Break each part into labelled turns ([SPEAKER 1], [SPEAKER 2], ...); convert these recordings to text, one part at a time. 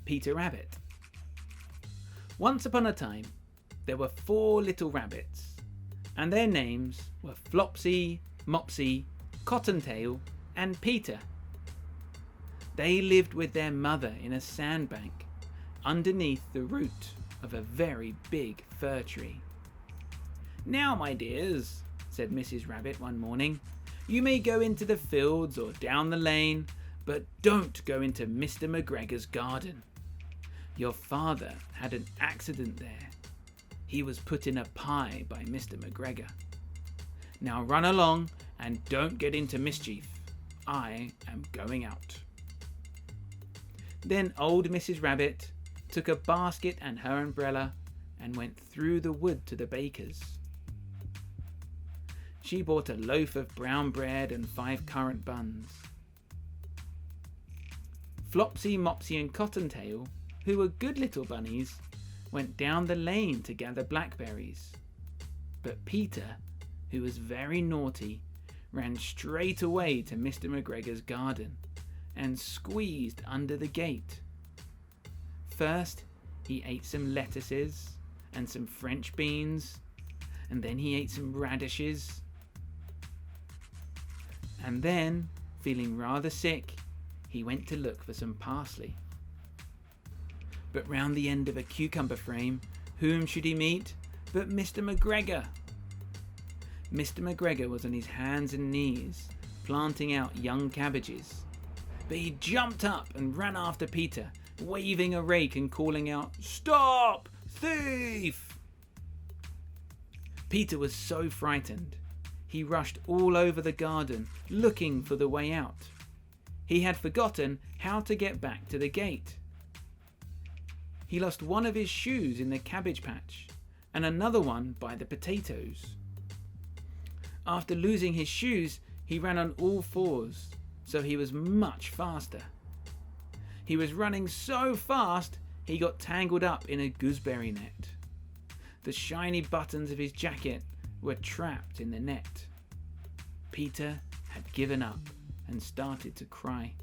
[SPEAKER 1] Peter Rabbit. Once upon a time, there were 4 little rabbits, and their names were Flopsy, Mopsy, Cottontail, and Peter. They lived with their mother in a sandbank underneath the root of a very big fir tree. "Now, my dears," said Mrs. Rabbit one morning, "you may go into the fields or down the lane, but don't go into Mr. McGregor's garden. Your father had an accident there. He was put in a pie by Mr. McGregor. Now run along and don't get into mischief. I am going out." Then old Mrs. Rabbit took a basket and her umbrella and went through the wood to the baker's. She bought a loaf of brown bread and 5 currant buns. Flopsy, Mopsy and Cottontail, who were good little bunnies, went down the lane to gather blackberries. But Peter, who was very naughty, ran straight away to Mr. McGregor's garden and squeezed under the gate. First, he ate some lettuces and some French beans, and then he ate some radishes. And then, feeling rather sick, he went to look for some parsley. But round the end of a cucumber frame, whom should he meet but Mr. McGregor? Mr. McGregor was on his hands and knees, planting out young cabbages. But he jumped up and ran after Peter, waving a rake and calling out, "Stop, thief!" Peter was so frightened, he rushed all over the garden looking for the way out. He had forgotten how to get back to the gate. He lost one of his shoes in the cabbage patch and another one by the potatoes. After losing his shoes, he ran on all 4s, so he was much faster. He was running so fast he got tangled up in a gooseberry net. The shiny buttons of his jacket were trapped in the net. Peter had given up and started to cry.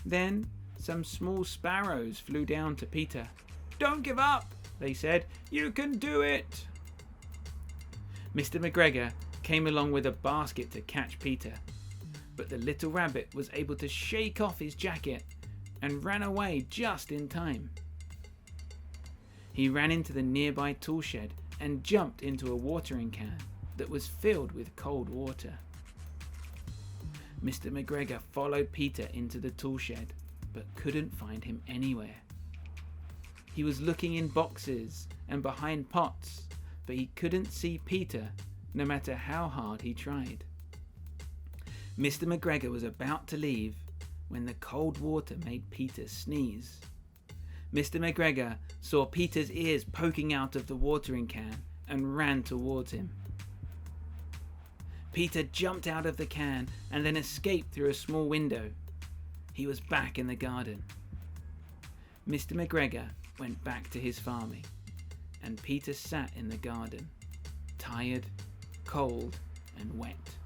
[SPEAKER 1] Then some small sparrows flew down to Peter. "Don't give up," they said. "You can do it." Mr. McGregor came along with a basket to catch Peter, but the little rabbit was able to shake off his jacket and ran away just in time. He ran into the nearby tool shed and jumped into a watering can that was filled with cold water. Mr. McGregor followed Peter into the tool shed, but couldn't find him anywhere. He was looking in boxes and behind pots, but he couldn't see Peter, no matter how hard he tried. Mr. McGregor was about to leave when the cold water made Peter sneeze. Mr. McGregor saw Peter's ears poking out of the watering can and ran towards him. Peter jumped out of the can and then escaped through a small window. He was back in the garden. Mr. McGregor went back to his farming, and Peter sat in the garden, tired, cold, and wet.